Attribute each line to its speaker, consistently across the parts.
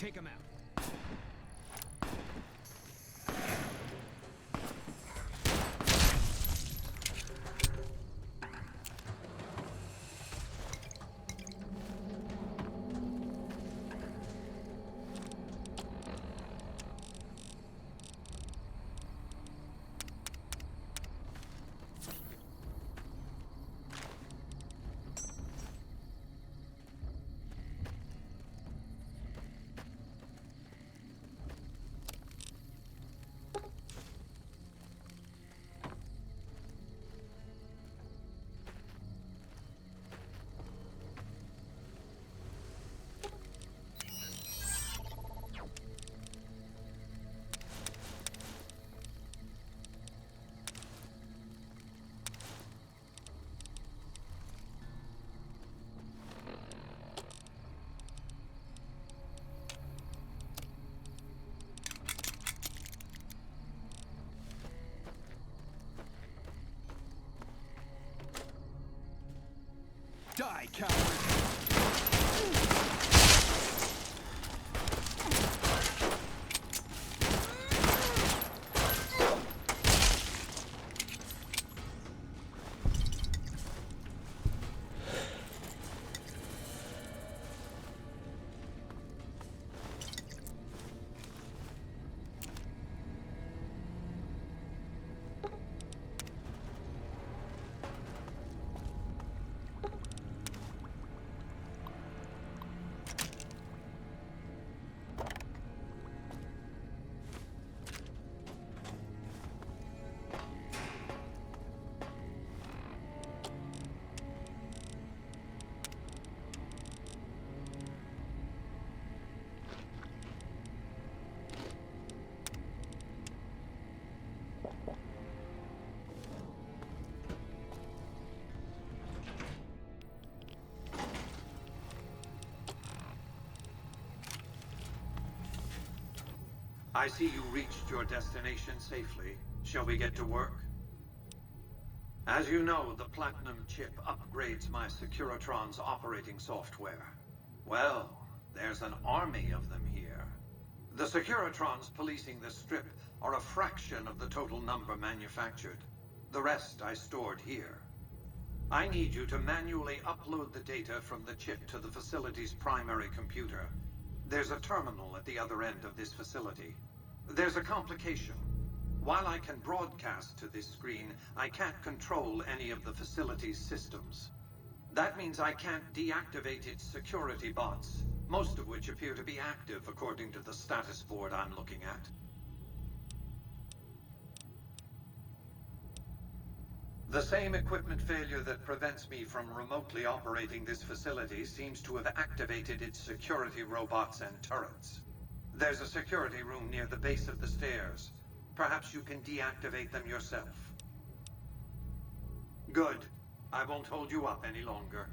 Speaker 1: take him out. Die, coward!
Speaker 2: I see you reached your destination safely. Shall we get to work? As you know, the Platinum chip upgrades my Securitron's operating software. Well, there's an army of them here. The Securitrons policing the strip are a fraction of the total number manufactured. The rest I stored here. I need you to manually upload the data from the chip to the facility's primary computer. There's a terminal at the other end of this facility. There's a complication. While I can broadcast to this screen, I can't control any of the facility's systems. That means I can't deactivate its security bots, most of which appear to be active according to the status board I'm looking at. The same equipment failure that prevents me from remotely operating this facility seems to have activated its security robots and turrets. There's a security room near the base of the stairs. Perhaps you can deactivate them yourself. Good. I won't hold you up any longer.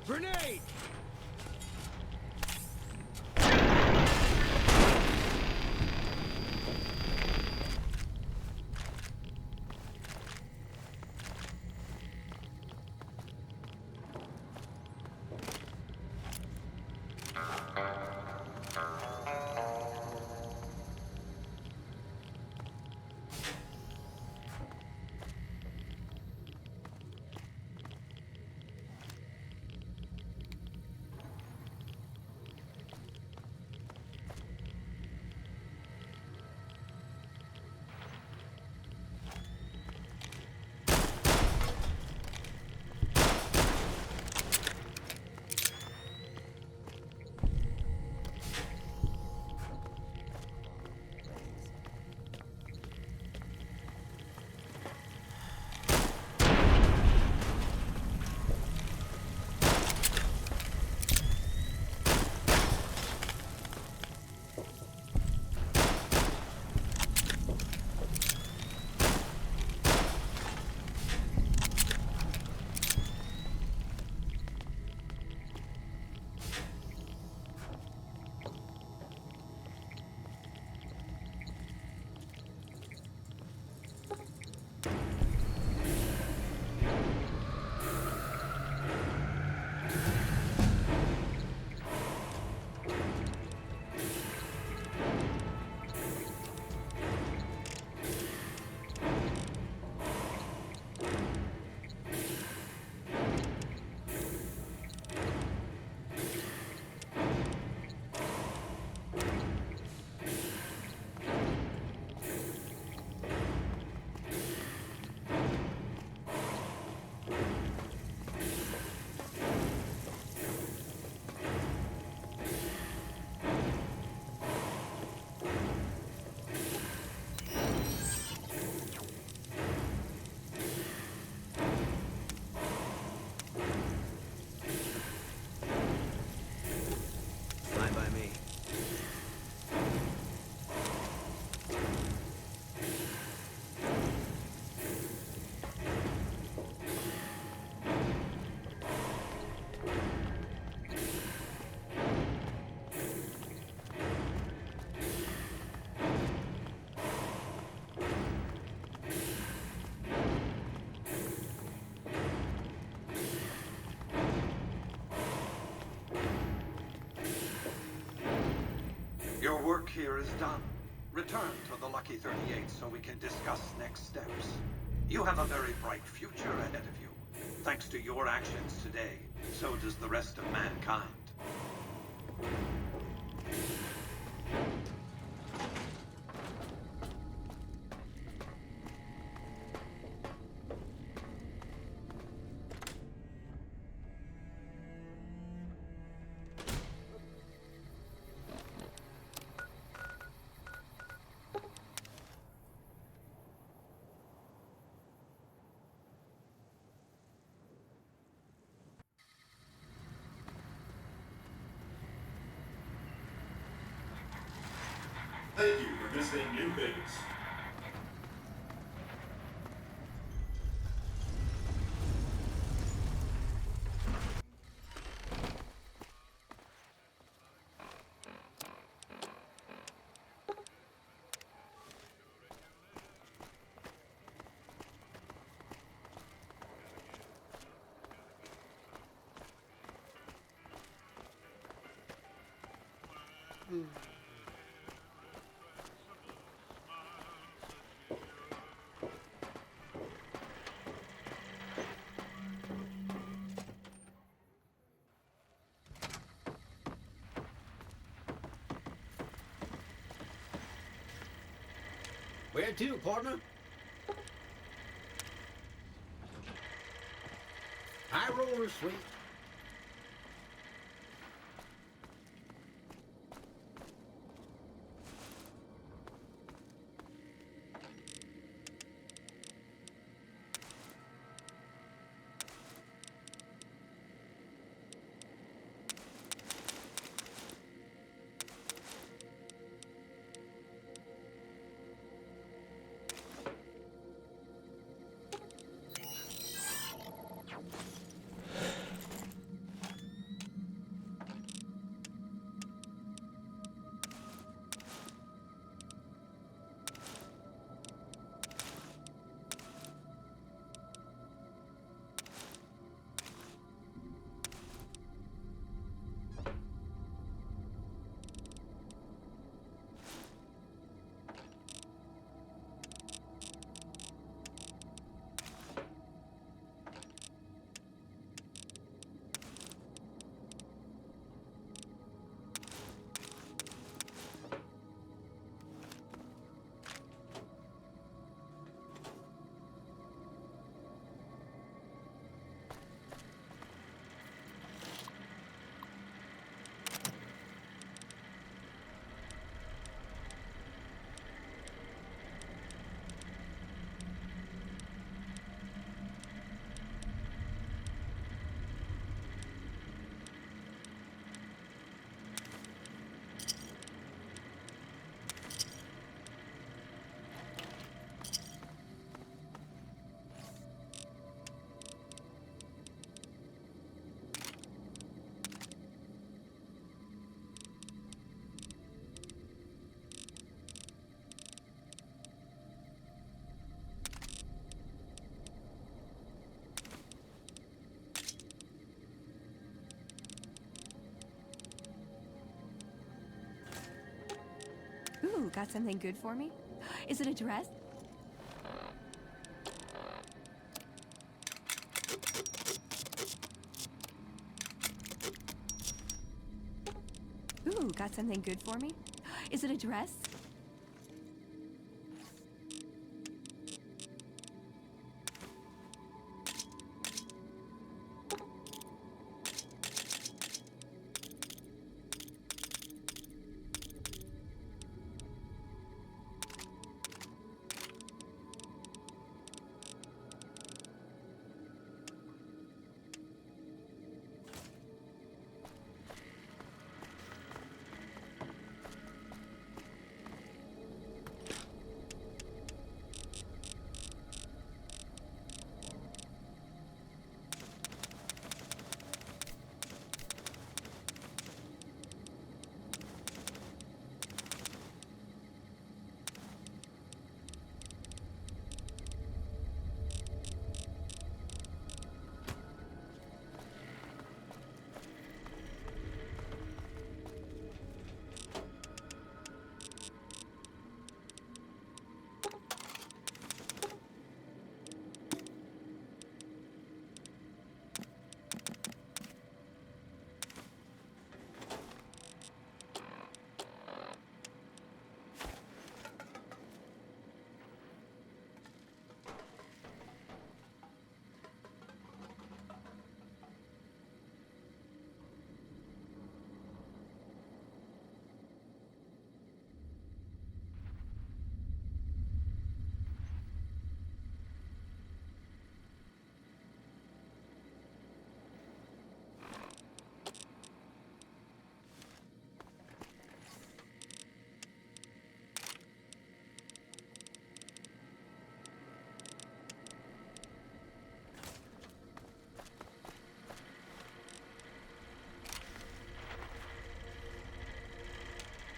Speaker 1: Grenade! Fine by me.
Speaker 2: Your work here is done. Return to the Lucky 38 so we can discuss next steps. You have a very bright future ahead of you. Thanks to your actions today, so does the rest of mankind.
Speaker 3: Thank you for visiting New Vegas.
Speaker 1: Where to, partner? High roller, sweet.
Speaker 4: got something good for me? Is it a dress? Ooh, got something good for me? Is it a dress?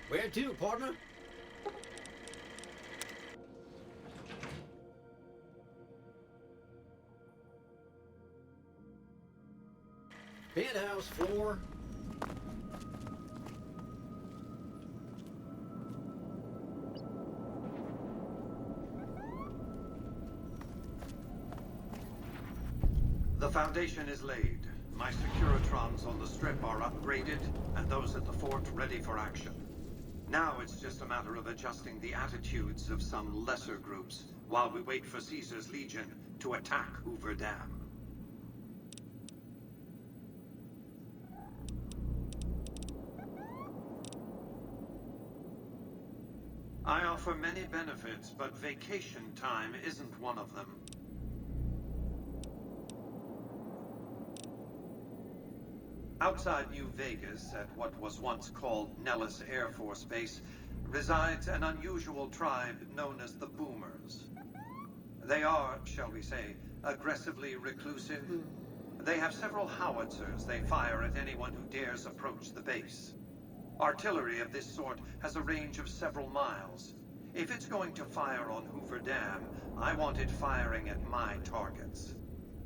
Speaker 1: Where to, partner? Penthouse floor.
Speaker 2: The foundation is laid. My Securitrons on the strip are upgraded, and those at the fort ready for action. Now it's just a matter of adjusting the attitudes of some lesser groups while we wait for Caesar's Legion to attack Hoover Dam. I offer many benefits, but vacation time isn't one of them. Outside New Vegas, at what was once called Nellis Air Force Base, resides an unusual tribe known as the Boomers. They are, shall we say, aggressively reclusive. They have several howitzers they fire at anyone who dares approach the base. Artillery of this sort has a range of several miles. If it's going to fire on Hoover Dam, I want it firing at my targets.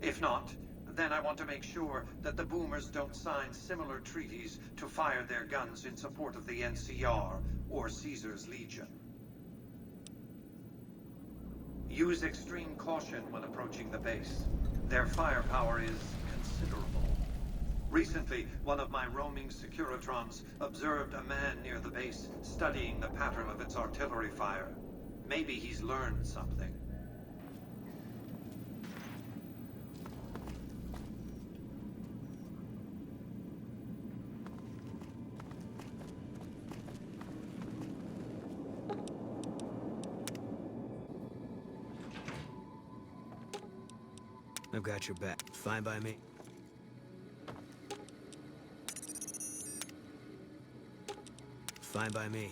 Speaker 2: If not, then I want to make sure that the Boomers don't sign similar treaties to fire their guns in support of the NCR or Caesar's Legion. Use extreme caution when approaching the base. Their firepower is considerable. Recently, one of my roaming Securitrons observed a man near the base studying the pattern of its artillery fire. Maybe he's learned something.
Speaker 1: I've got your back. Fine by me. Fine by me.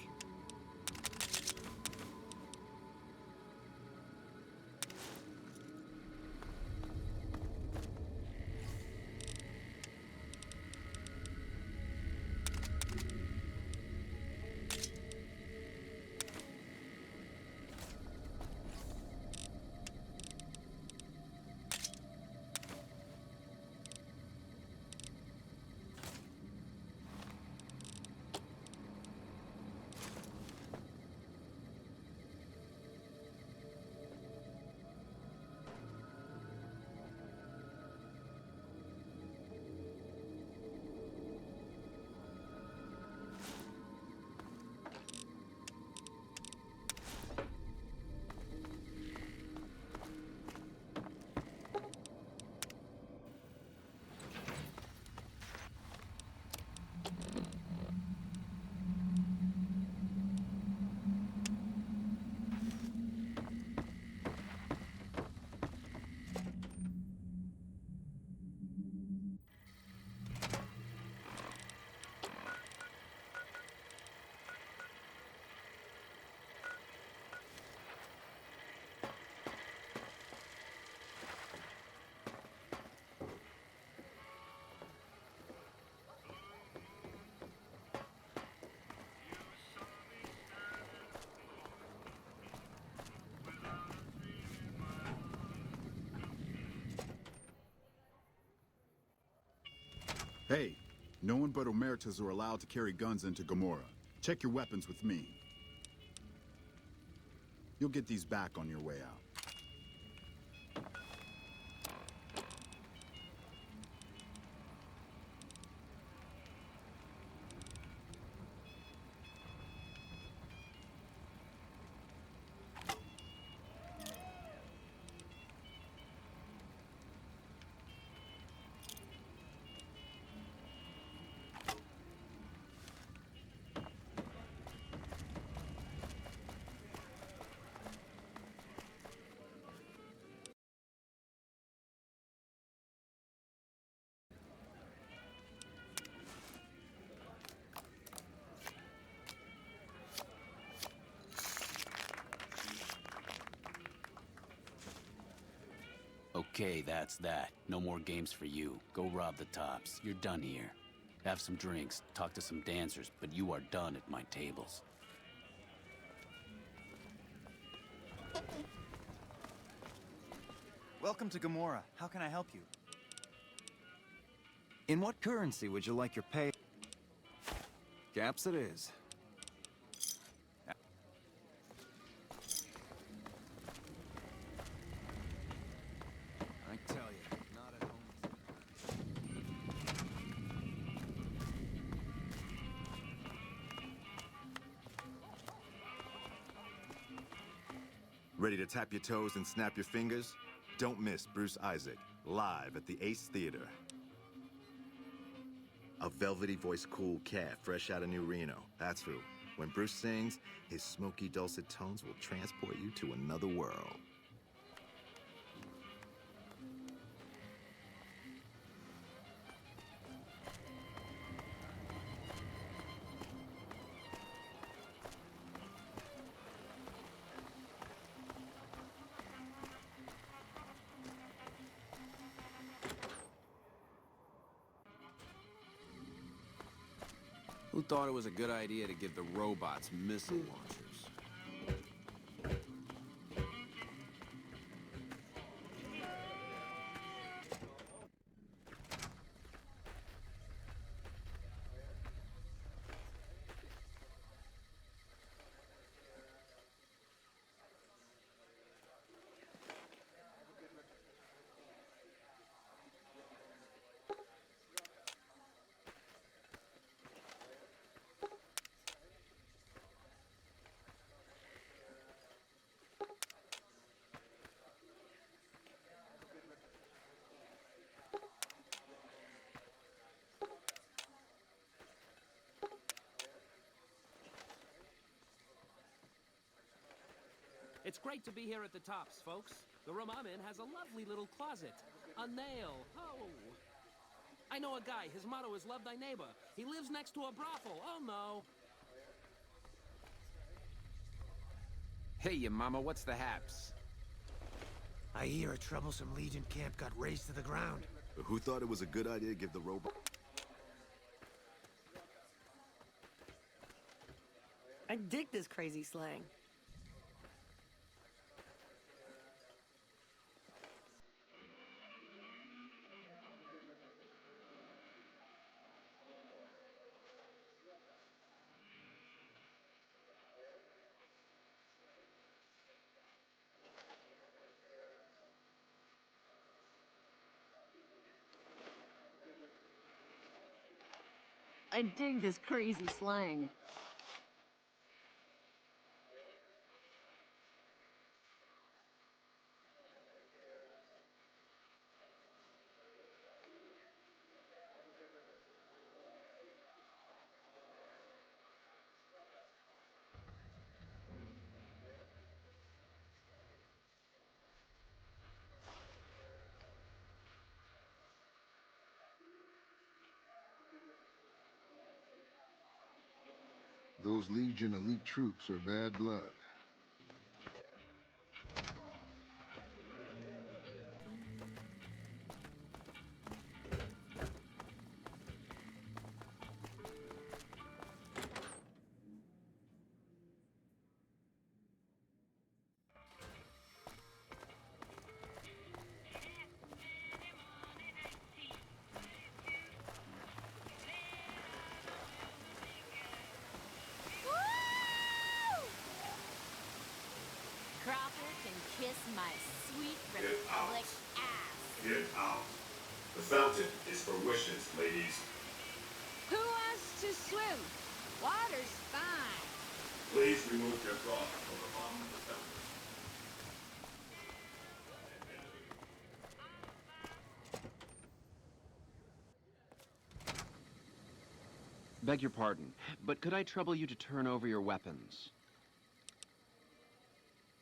Speaker 5: Hey, no one but Omertas are allowed to carry guns into Gamora. Check your weapons with me. You'll get these back on your way out.
Speaker 6: Okay, that's that. No more games for you. Go rob the tops. You're done here. Have some drinks, talk to some dancers, but you are done at my tables.
Speaker 7: Welcome to Gamora. How can I help you? In what currency would you like your pay? Caps it is. I tell you, not at home.
Speaker 8: Ready to tap your toes and snap your fingers? Don't miss Bruce Isaac, live at the Ace Theater. A velvety voiced cool cat fresh out of New Reno. That's who. When Bruce sings, his smoky dulcet tones will transport you to another world.
Speaker 9: Who thought it was a good idea to give the robots missile launchers?
Speaker 10: It's great to be here at the tops, folks. The room I'm in has a lovely little closet. A nail. Oh. I know a guy. His motto is love thy neighbor. He lives next to a brothel. Oh, no.
Speaker 9: Hey, you mama, what's the haps?
Speaker 1: I hear a troublesome Legion camp got razed to the ground.
Speaker 8: Who thought it was a good idea to give the robot...
Speaker 11: I dig this crazy slang. I dig this crazy slang.
Speaker 12: Those Legion elite troops are bad blood.
Speaker 11: Cropper can kiss my sweet
Speaker 3: Get
Speaker 11: Republic
Speaker 3: out.
Speaker 11: ass.
Speaker 3: Get out. The fountain is for wishes, ladies.
Speaker 11: Who wants to swim? Water's fine.
Speaker 3: Please remove your bra from the bottom of the fountain.
Speaker 13: Beg your pardon, but could I trouble you to turn over your weapons?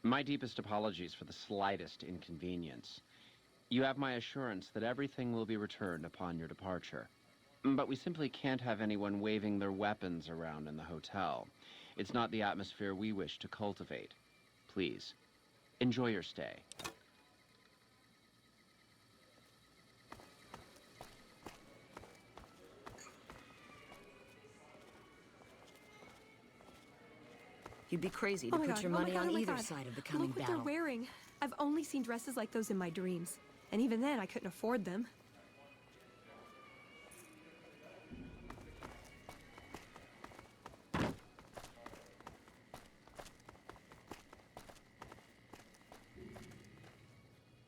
Speaker 13: My deepest apologies for the slightest inconvenience. You have my assurance that everything will be returned upon your departure. But we simply can't have anyone waving their weapons around in the hotel. It's not the atmosphere we wish to cultivate. Please, enjoy your stay.
Speaker 14: You'd be crazy to put your money on either side of the coming
Speaker 4: Look what
Speaker 14: battle.
Speaker 4: they're wearing. I've only seen dresses like those in my dreams. And even then, I couldn't afford them.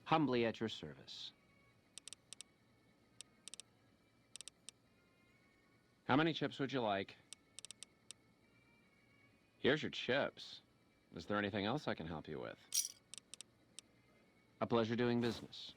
Speaker 13: Humbly at your service. How many chips would you like? Here's your chips. Is there anything else I can help you with? A pleasure doing business.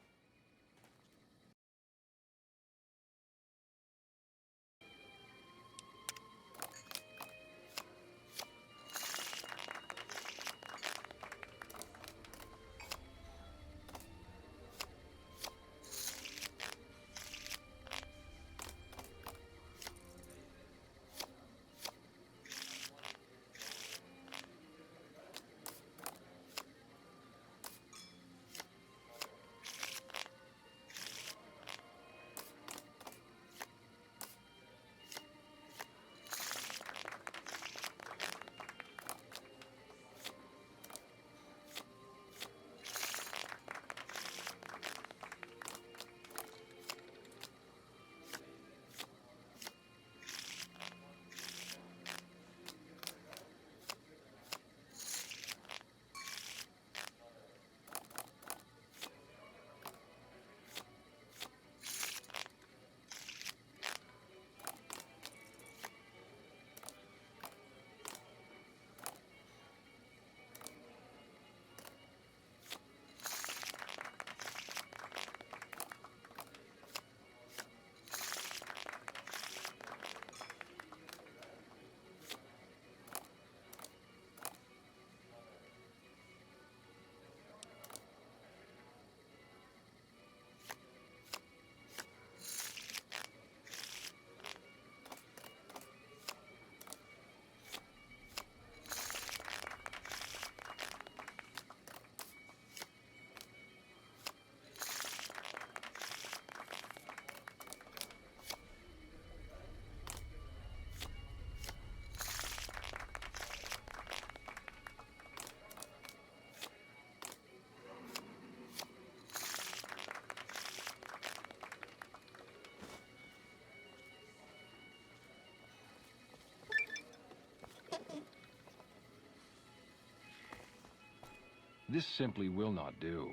Speaker 15: This simply will not do.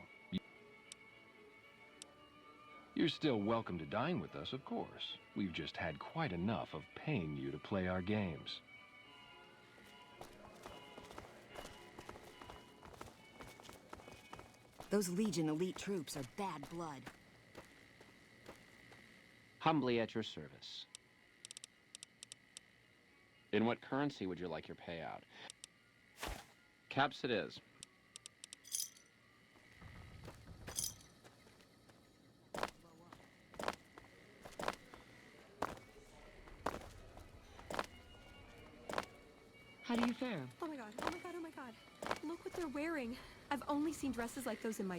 Speaker 15: You're still welcome to dine with us, of course. We've just had quite enough of paying you to play our games.
Speaker 14: Those Legion elite troops are bad blood.
Speaker 13: Humbly at your service. In what currency would you like your payout? Caps it is.
Speaker 14: How do you fare?
Speaker 4: Oh my god, oh my god, oh my god. Look what they're wearing. I've only seen dresses like those in my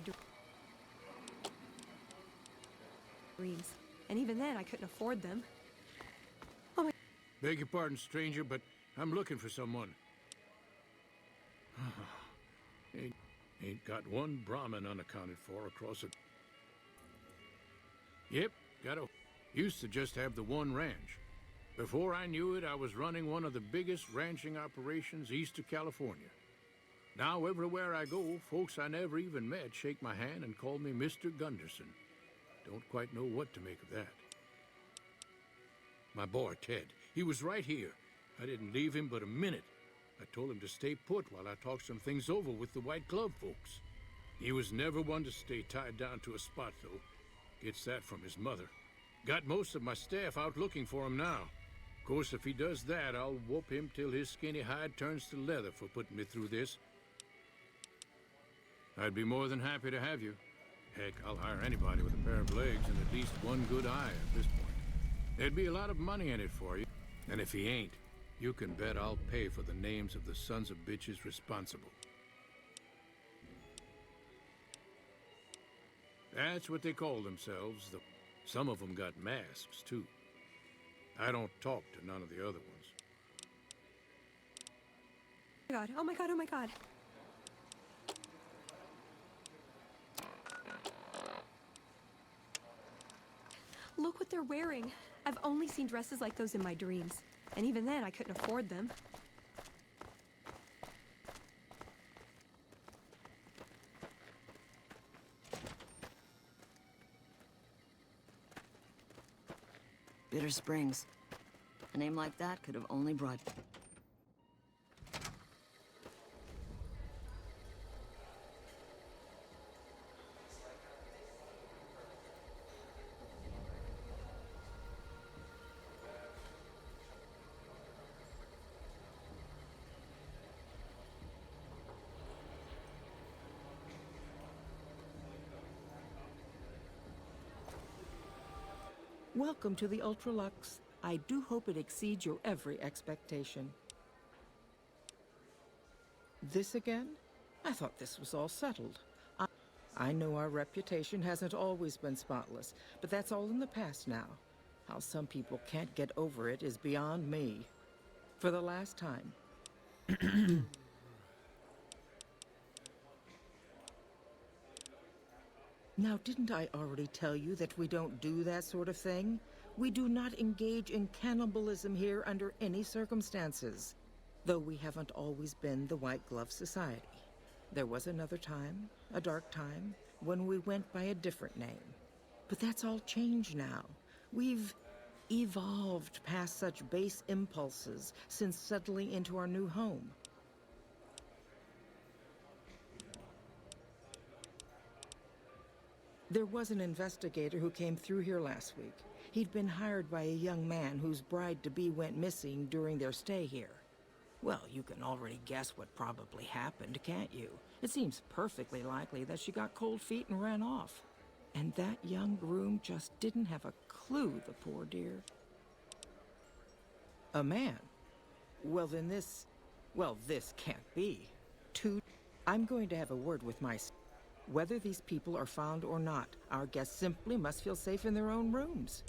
Speaker 4: dreams. And even then, I couldn't afford them. Oh my...
Speaker 1: Beg your pardon, stranger, but I'm looking for someone. Ain't got one Brahmin unaccounted for across it. Yep, used to just have the one ranch. Before I knew it, I was running one of the biggest ranching operations east of California.
Speaker 16: Now, everywhere I go, folks I never even met shake my hand and call me Mr. Gunderson. Don't quite know what to make of that. My boy, Ted, he was right here. I didn't leave him but a minute. I told him to stay put while I talked some things over with the White Glove folks. He was never one to stay tied down to a spot, though. Gets that from his mother. Got most of my staff out looking for him now. Of course, if he does that, I'll whoop him till his skinny hide turns to leather for putting me through this. I'd be more than happy to have you. Heck, I'll hire anybody with a pair of legs and at least one good eye at this point. There'd be a lot of money in it for you. And if he ain't, you can bet I'll pay for the names of the sons of bitches responsible. That's what they call themselves. Some of them got masks, too. I don't talk to none of the other ones.
Speaker 4: Oh my god, oh my god, oh my god. Look what they're wearing. I've only seen dresses like those in my dreams. And even then, I couldn't afford them.
Speaker 14: Bitter Springs. A name like that could have only brought...
Speaker 17: Welcome to the Ultralux. I do hope it exceeds your every expectation. This again? I thought this was all settled. I know our reputation hasn't always been spotless, but that's all in the past now. How some people can't get over it is beyond me. For the last time. Now, didn't I already tell you that we don't do that sort of thing? We do not engage in cannibalism here under any circumstances. Though we haven't always been the White Glove Society. There was another time, a dark time, when we went by a different name. But that's all changed now. We've evolved past such base impulses since settling into our new home. There was an investigator who came through here last week. He'd been hired by a young man whose bride-to-be went missing during their stay here. Well, you can already guess what probably happened, can't you? It seems perfectly likely that she got cold feet and ran off. And that young groom just didn't have a clue, the poor dear. A man? Well, then this can't be. I'm going to have a word with my... Whether these people are found or not, our guests simply must feel safe in their own rooms.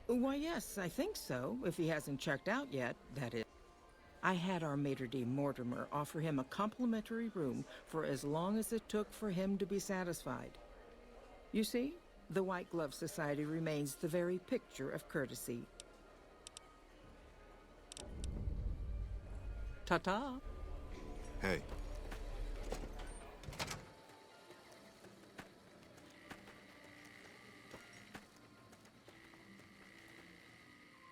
Speaker 17: Why, yes, I think so, if he hasn't checked out yet, that is. I had our maitre d' Mortimer offer him a complimentary room for as long as it took for him to be satisfied. You see, the White Glove Society remains the very picture of courtesy. Ta-ta.
Speaker 7: Hey.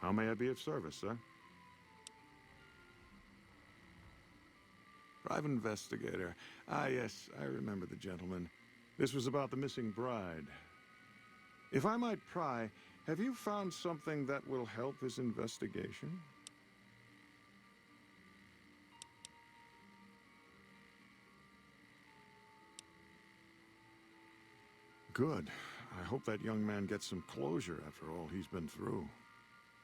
Speaker 18: How may I be of service, sir? Private investigator. Ah, yes, I remember the gentleman. This was about the missing bride. If I might pry, have you found something that will help his investigation? Good. I hope that young man gets some closure after all he's been through.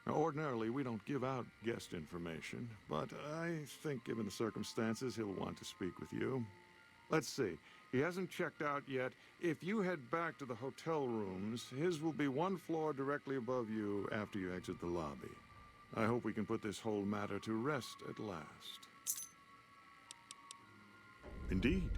Speaker 18: Now, ordinarily, we don't give out guest information, but I think given the circumstances, he'll want to speak with you. Let's see. He hasn't checked out yet. If you head back to the hotel rooms, his will be one floor directly above you after you exit the lobby. I hope we can put this whole matter to rest at last. Indeed.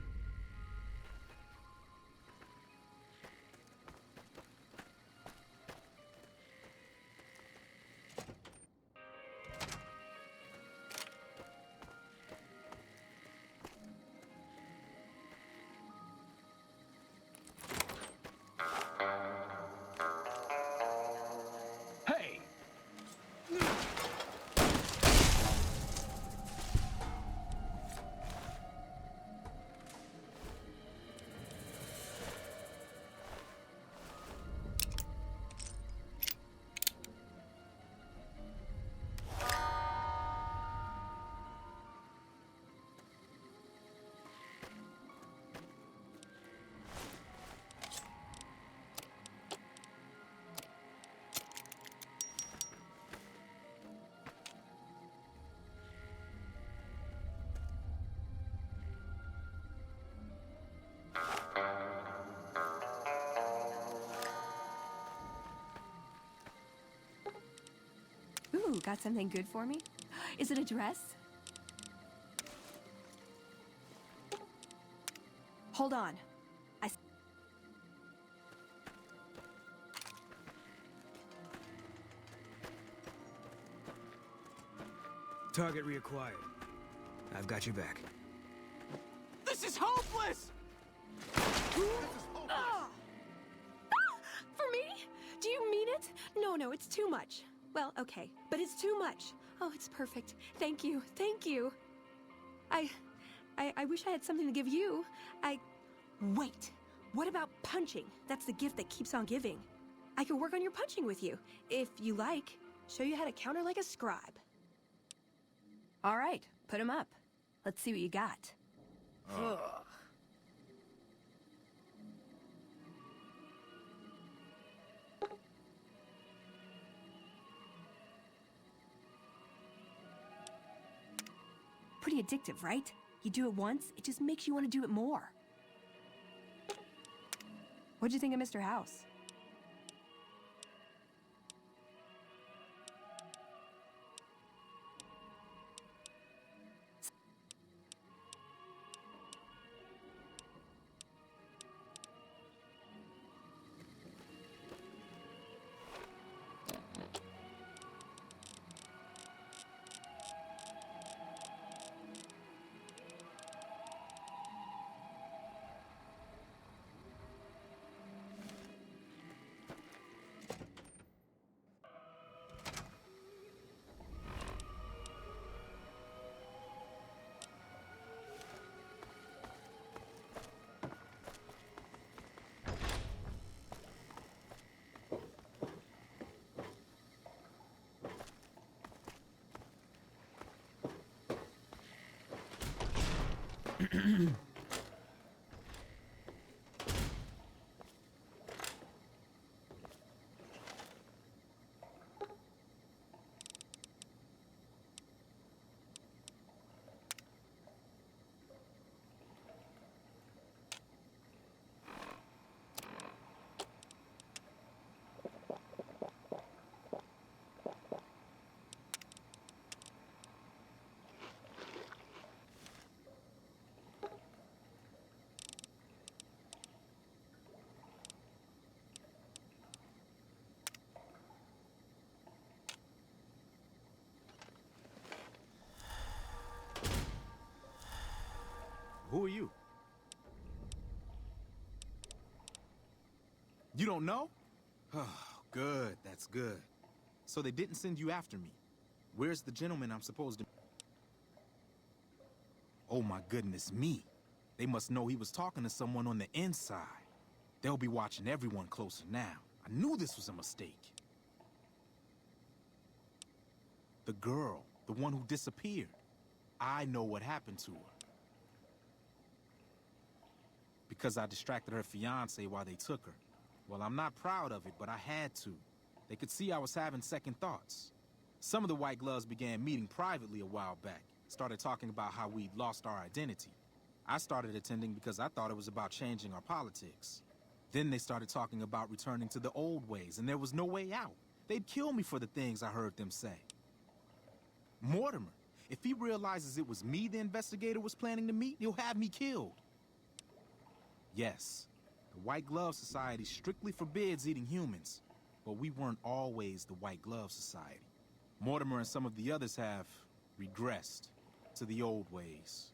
Speaker 4: Ooh, got something good for me? Is it a dress? Hold on.
Speaker 19: Target reacquired. I've got your back.
Speaker 10: This is hopeless!
Speaker 4: Ah! For me? Do you mean it? No, it's too much. Well, okay, but it's too much. Oh, it's perfect. Thank you, thank you. I wish I had something to give you. Wait, what about punching? That's the gift that keeps on giving. I could work on your punching with you, if you like. Show you how to counter like a scribe. All right, put him up. Let's see what you got. Ugh. Pretty addictive, right? You do it once, it just makes you want to do it more. What'd you think of Mr. House?
Speaker 20: Who are you? You don't know? Oh, good, that's good. So they didn't send you after me. Where's the gentleman I'm supposed to... Oh my goodness me. They must know he was talking to someone on the inside. They'll be watching everyone closer now. I knew this was a mistake. The girl, the one who disappeared. I know what happened to her. Because I distracted her fiancé while they took her. Well, I'm not proud of it, but I had to. They could see I was having second thoughts. Some of the White Gloves began meeting privately a while back. Started talking about how we'd lost our identity. I started attending because I thought it was about changing our politics. Then they started talking about returning to the old ways, and there was no way out. They'd kill me for the things I heard them say. Mortimer, if he realizes it was me the investigator was planning to meet, he'll have me killed. Yes, the White Glove Society strictly forbids eating humans, but we weren't always the White Glove Society. Mortimer and some of the others have regressed to the old ways.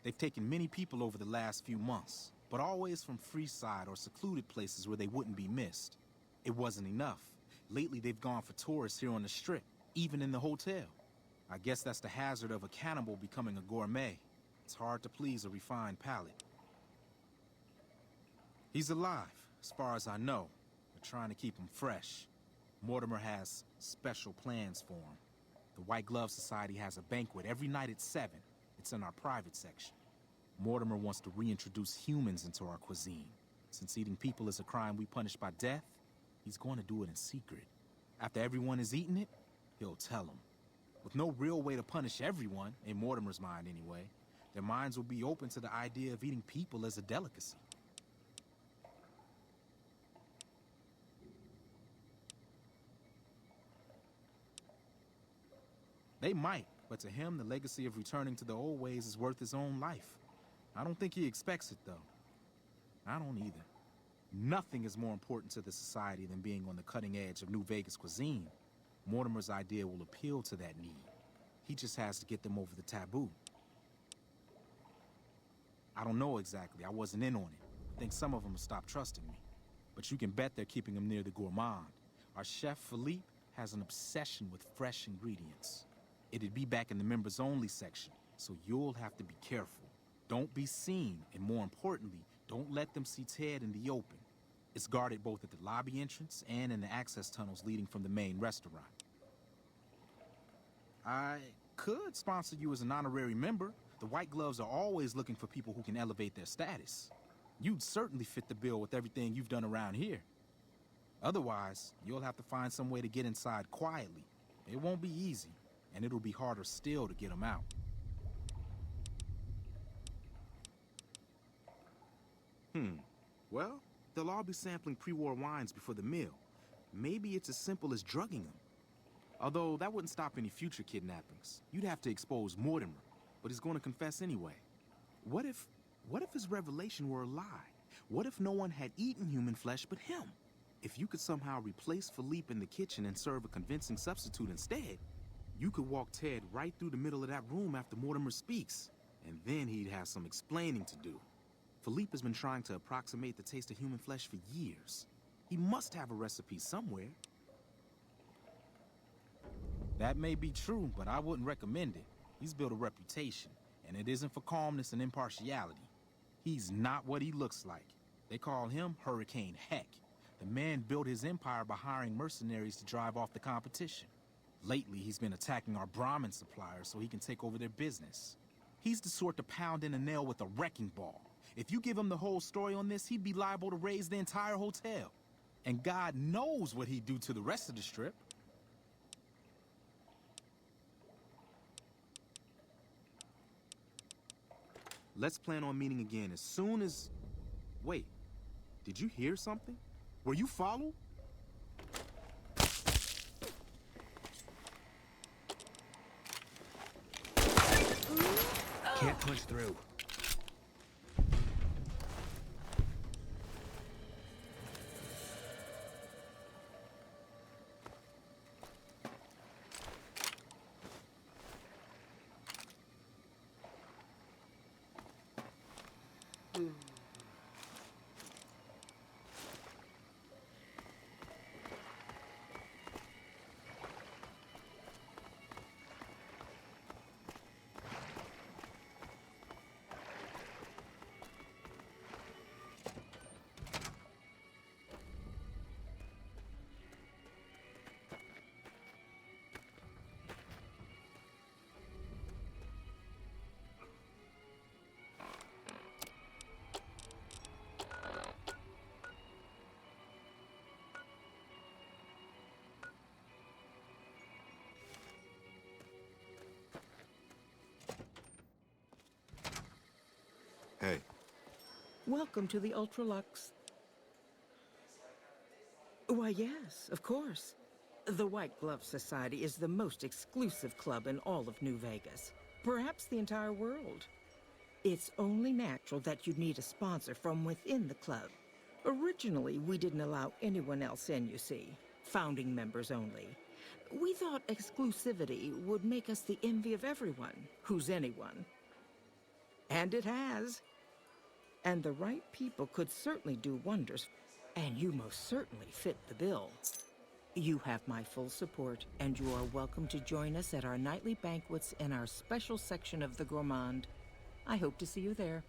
Speaker 20: They've taken many people over the last few months, but always from Freeside or secluded places where they wouldn't be missed. It wasn't enough. Lately, they've gone for tourists here on the Strip, even in the hotel. I guess that's the hazard of a cannibal becoming a gourmet. It's hard to please a refined palate. He's alive, as far as I know. They're trying to keep him fresh. Mortimer has special plans for him. The White Glove Society has a banquet every night at 7. It's in our private section. Mortimer wants to reintroduce humans into our cuisine. Since eating people is a crime we punish by death, he's going to do it in secret. After everyone has eaten it, he'll tell them. With no real way to punish everyone, in Mortimer's mind anyway, their minds will be open to the idea of eating people as a delicacy. They might, but to him, the legacy of returning to the old ways is worth his own life. I don't think he expects it, though. I don't either. Nothing is more important to the society than being on the cutting edge of New Vegas cuisine. Mortimer's idea will appeal to that need. He just has to get them over the taboo. I don't know exactly. I wasn't in on it. I think some of them have stopped trusting me. But you can bet they're keeping him near the gourmand. Our chef, Philippe, has an obsession with fresh ingredients. It'd be back in the members-only section, so you'll have to be careful. Don't be seen, and more importantly, don't let them see Ted in the open. It's guarded both at the lobby entrance and in the access tunnels leading from the main restaurant. I could sponsor you as an honorary member. The White Gloves are always looking for people who can elevate their status. You'd certainly fit the bill with everything you've done around here. Otherwise, you'll have to find some way to get inside quietly. It won't be easy, and it'll be harder still to get them out. Well, they'll all be sampling pre-war wines before the meal. Maybe it's as simple as drugging them. Although that wouldn't stop any future kidnappings. You'd have to expose Mortimer, but he's going to confess anyway. What if his revelation were a lie? What if no one had eaten human flesh but him? If you could somehow replace Philippe in the kitchen and serve a convincing substitute instead, you could walk Ted right through the middle of that room after Mortimer speaks, and then he'd have some explaining to do. Philippe has been trying to approximate the taste of human flesh for years. He must have a recipe somewhere. That may be true, but I wouldn't recommend it. He's built a reputation, and it isn't for calmness and impartiality. He's not what he looks like. They call him Hurricane Heck. The man built his empire by hiring mercenaries to drive off the competition. Lately, he's been attacking our Brahmin suppliers so he can take over their business. He's the sort to pound in a nail with a wrecking ball. If you give him the whole story on this, he'd be liable to raise the entire hotel. And God knows what he'd do to the rest of the strip. Let's plan on meeting again as soon as... Wait, did you hear something? Were you followed?
Speaker 19: Can't punch through.
Speaker 8: Hey.
Speaker 17: Welcome to the Ultralux. Why, yes, of course. The White Glove Society is the most exclusive club in all of New Vegas. Perhaps the entire world. It's only natural that you'd need a sponsor from within the club. Originally, we didn't allow anyone else in, you see. Founding members only. We thought exclusivity would make us the envy of everyone, who's anyone. And it has. And the right people could certainly do wonders, and you most certainly fit the bill. You have my full support, and you are welcome to join us at our nightly banquets in our special section of the Gourmand. I hope to see you there.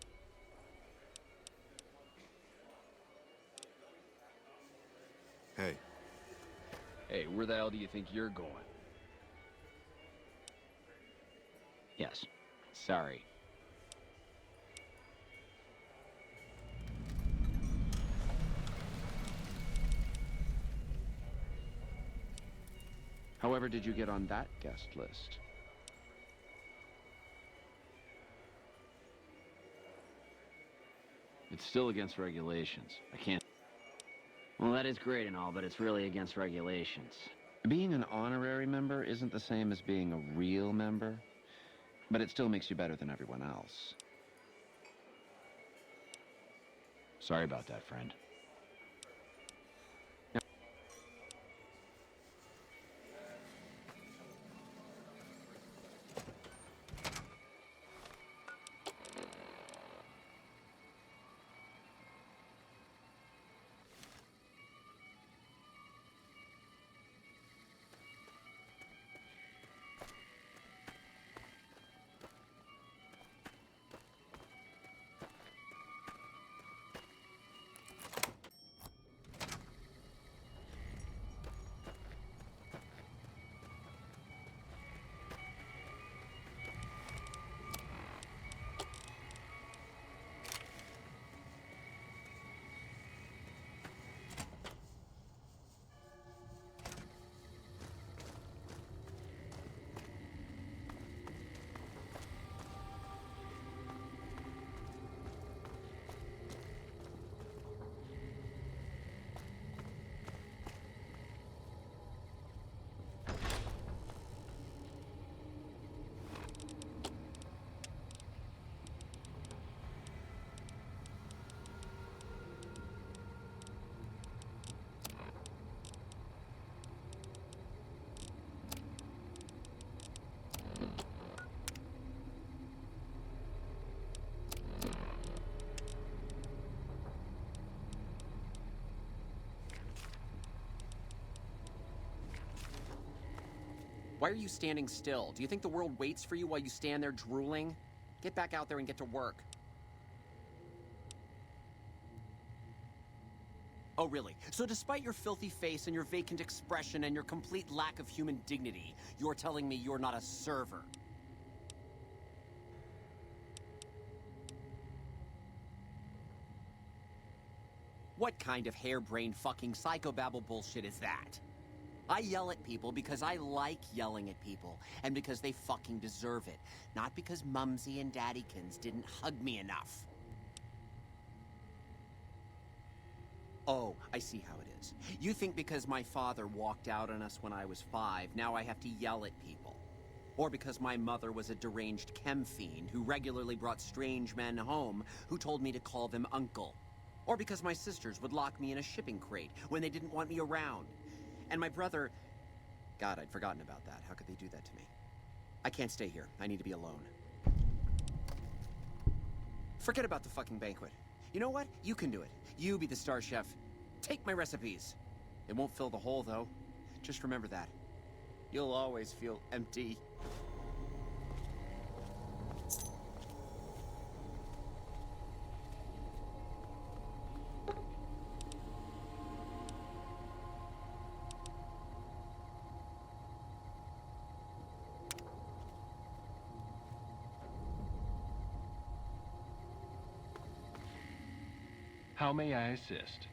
Speaker 8: Hey.
Speaker 13: Hey, where the hell do you think you're going? Yes. Sorry. However did you get on that guest list? It's still against regulations. I can't...
Speaker 11: Well, that is great and all, but it's really against regulations.
Speaker 13: Being an honorary member isn't the same as being a real member, but it still makes you better than everyone else.
Speaker 15: Sorry about that, friend.
Speaker 21: Why are you standing still? Do you think the world waits for you while you stand there drooling? Get back out there and get to work. Oh, really? So despite your filthy face and your vacant expression and your complete lack of human dignity, you're telling me you're not a server? What kind of harebrained fucking psychobabble bullshit is that? I yell at people because I like yelling at people, and because they fucking deserve it. Not because Mumsy and Daddykins didn't hug me enough. Oh, I see how it is. You think because my father walked out on us when I was 5, now I have to yell at people. Or because my mother was a deranged chem fiend who regularly brought strange men home who told me to call them uncle. Or because my sisters would lock me in a shipping crate when they didn't want me around. And my brother... God, I'd forgotten about that. How could they do that to me? I can't stay here. I need to be alone. Forget about the fucking banquet. You know what? You can do it. You be the star chef. Take my recipes. It won't fill the hole, though. Just remember that. You'll always feel empty.
Speaker 15: How may I assist?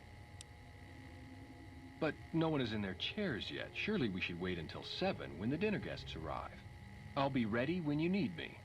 Speaker 15: But no one is in their chairs yet. Surely we should wait until 7 when the dinner guests arrive. I'll be ready when you need me.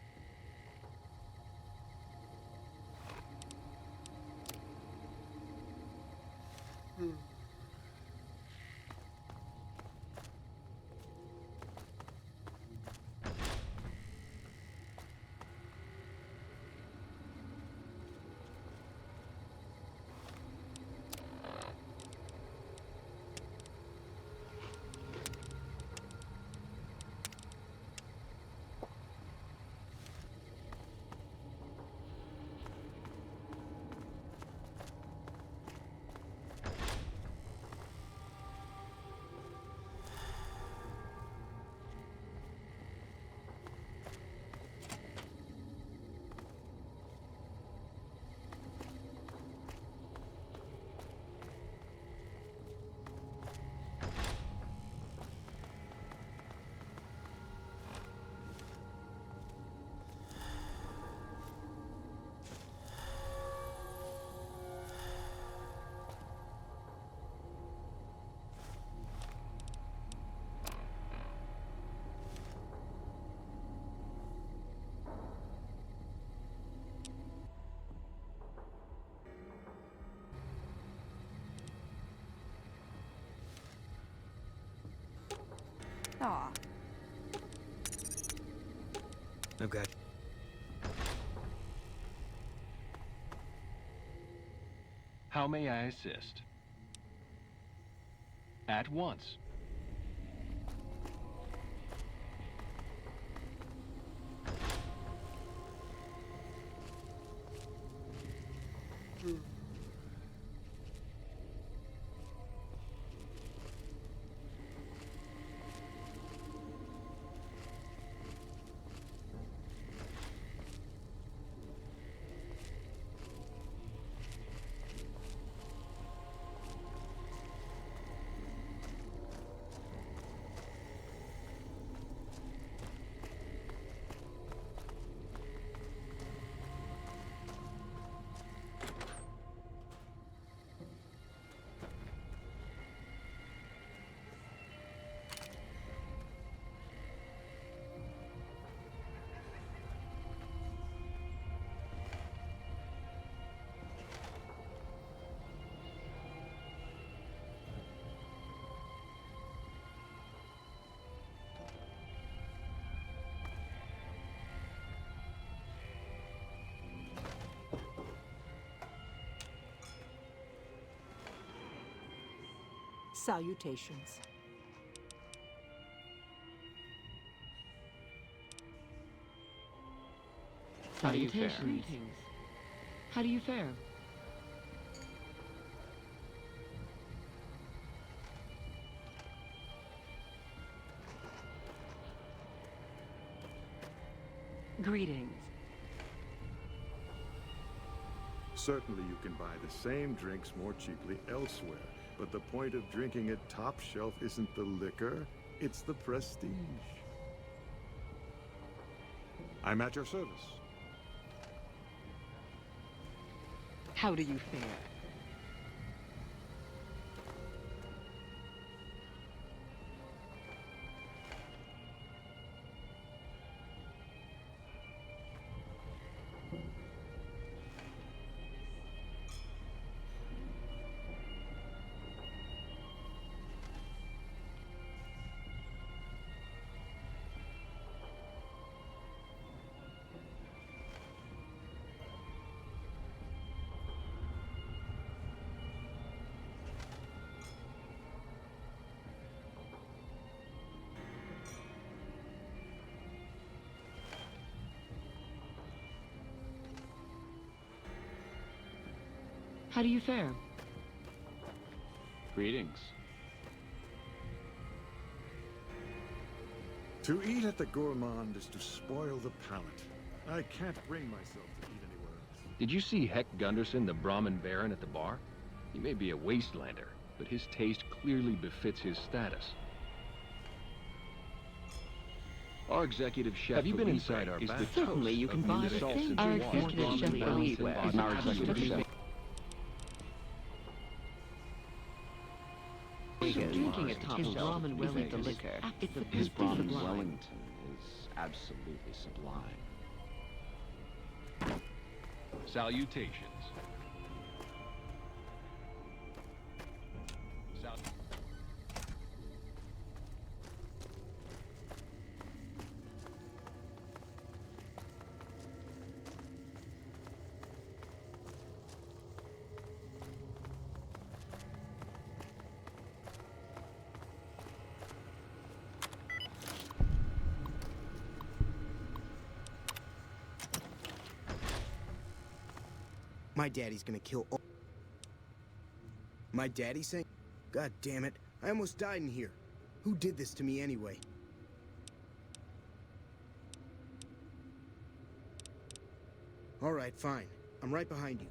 Speaker 4: Aw.
Speaker 19: I've got...
Speaker 15: How may I assist? At once.
Speaker 2: Salutations.
Speaker 13: How do you fare?
Speaker 11: Greetings. How do you fare? Greetings.
Speaker 18: Certainly you can buy the same drinks more cheaply elsewhere, but the point of drinking at Top Shelf isn't the liquor, it's the prestige. I'm at your service.
Speaker 11: How do you fare? How do you fare?
Speaker 15: Greetings.
Speaker 18: To eat at the gourmand is to spoil the palate. I can't bring myself to eat anywhere else.
Speaker 15: Did you see Heck Gunderson, the Brahmin Baron, at the bar? He may be a wastelander, but his taste clearly befits his status. Our executive chef. Have you been inside our back?
Speaker 11: Certainly, you can buy the thing. Our executive chef Felipe is our executive chef. Drinking at Top Shelf ramen will with the liquor. It's the
Speaker 13: His Brahmin
Speaker 11: sublime.
Speaker 13: Wellington is absolutely sublime.
Speaker 15: Salutations.
Speaker 19: My daddy's gonna kill all... My daddy saying... God damn it, I almost died in here. Who did this to me anyway? All right, fine. I'm right behind you.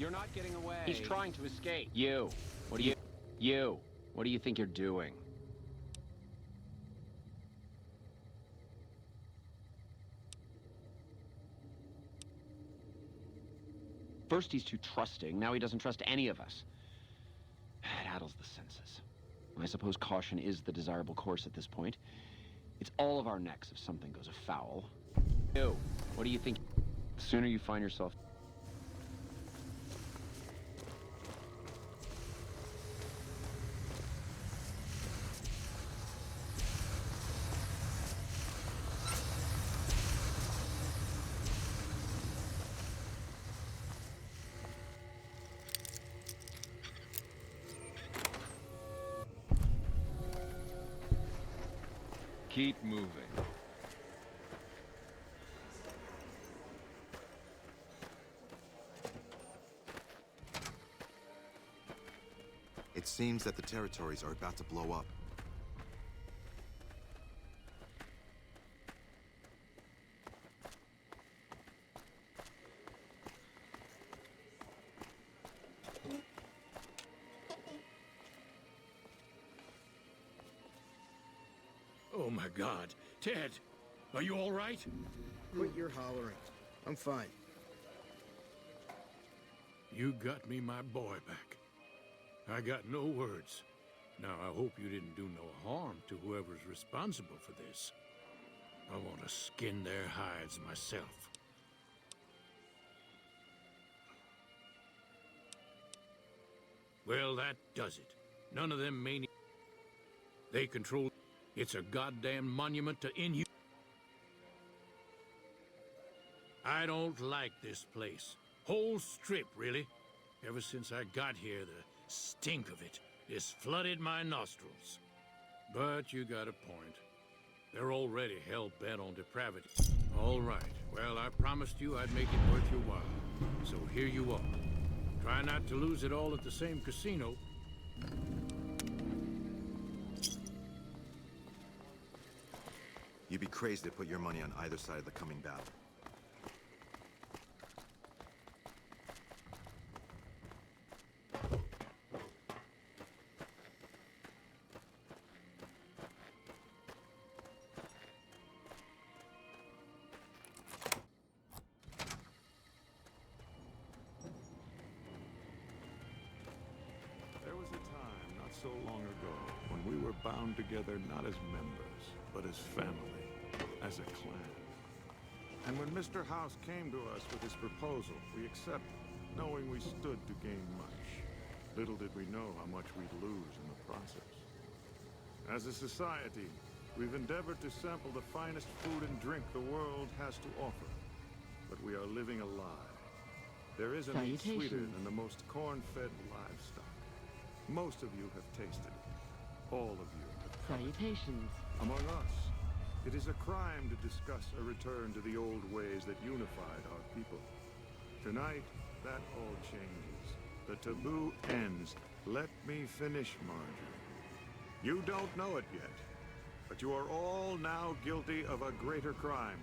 Speaker 10: You're not getting away.
Speaker 13: He's trying to escape. You. What do you think you're doing? First he's too trusting, now he doesn't trust any of us. It addles the senses. I suppose caution is the desirable course at this point. It's all of our necks if something goes afoul. Yo, what do you think? The sooner you find yourself...
Speaker 15: Keep moving.
Speaker 8: It seems that the territories are about to blow up.
Speaker 16: Oh my God. Ted, are you all right?
Speaker 19: Quit your hollering. I'm fine.
Speaker 16: You got me my boy back. I got no words. Now, I hope you didn't do no harm to whoever's responsible for this. I want to skin their hides myself. Well, that does it. None of them maniacs. They control... It's a goddamn monument to inhumanity. I don't like this place. Whole strip, really. Ever since I got here, the stink of it has flooded my nostrils. But you got a point. They're already hell-bent on depravity. All right. Well, I promised you I'd make it worth your while. So here you are. Try not to lose it all at the same casino.
Speaker 8: You'd be crazy to put your money on either side of the coming battle.
Speaker 18: There was a time not so long ago when we were bound together not as members, but as family, as a clan. And when Mr. House came to us with his proposal, we accepted, knowing we stood to gain much. Little did we know how much we'd lose in the process. As a society, we've endeavored to sample the finest food and drink the world has to offer. But we are living a lie. There isn't any sweeter than the most corn-fed livestock. Most of you have tasted it. All of you have covered it.
Speaker 11: Salutations.
Speaker 18: Among us, it is a crime to discuss a return to the old ways that unified our people. Tonight, that all changes. The taboo ends. Let me finish, Marjorie. You don't know it yet, but you are all now guilty of a greater crime.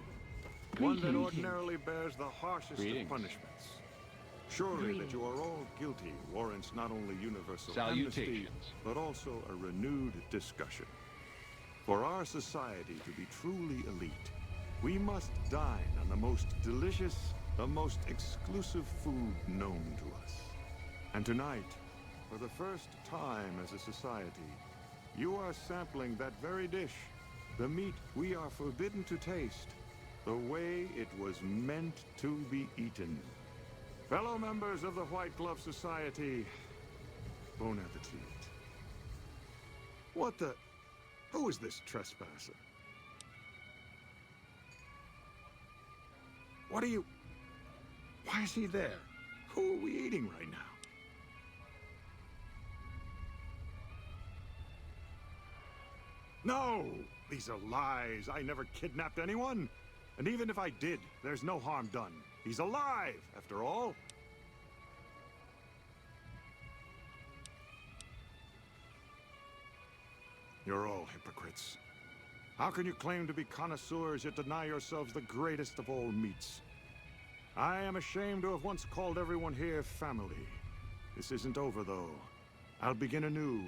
Speaker 18: One that ordinarily bears the harshest of punishments. Surely that you are all guilty warrants not only universal amnesty, but also a renewed discussion. For our society to be truly elite, we must dine on the most delicious, the most exclusive food known to us. And tonight, for the first time as a society, you are sampling that very dish, the meat we are forbidden to taste, the way it was meant to be eaten. Fellow members of the White Glove Society, bon appetit. What the... Who is this trespasser? What are you... Why is he there? Who are we eating right now? No! These are lies. I never kidnapped anyone. And even if I did, there's no harm done. He's alive, after all. You're all hypocrites. How can you claim to be connoisseurs yet deny yourselves the greatest of all meats? I am ashamed to have once called everyone here family. This isn't over, though. I'll begin anew.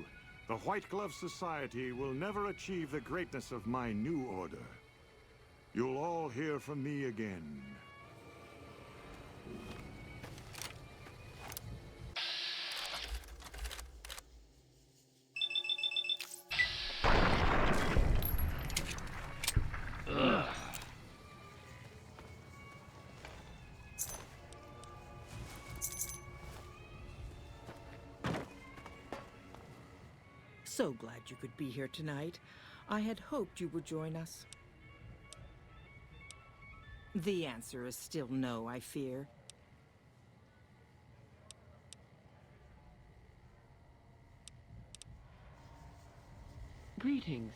Speaker 18: The White Glove Society will never achieve the greatness of my new order. You'll all hear from me again.
Speaker 17: So glad you could be here tonight. I had hoped you would join us. The answer is still no, I fear.
Speaker 11: Greetings.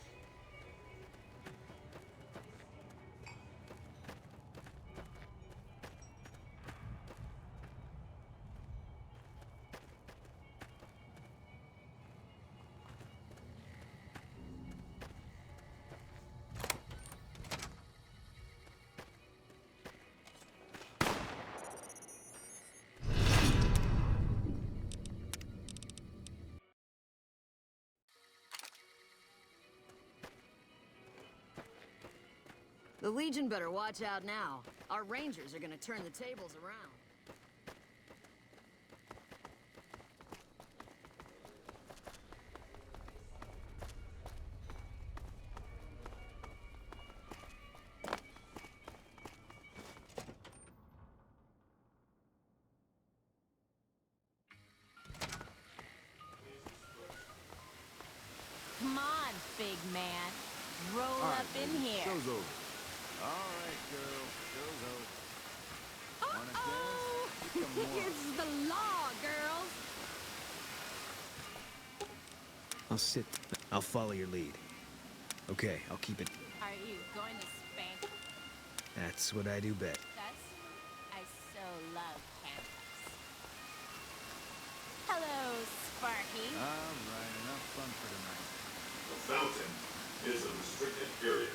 Speaker 14: The Legion better watch out now. Our Rangers are gonna turn the tables around.
Speaker 2: Come on, big man. Roll up in here.
Speaker 7: Show's over. All right, girl. Show's over. Wanna dance? Come on.
Speaker 4: It's the law, girls.
Speaker 19: I'll sit. I'll follow your lead. Okay, I'll keep it.
Speaker 2: Are you going to spank
Speaker 19: That's what I do best.
Speaker 2: us? I so love cannibals. Hello, Sparky.
Speaker 7: All right, enough fun for tonight.
Speaker 3: The fountain is a restricted area.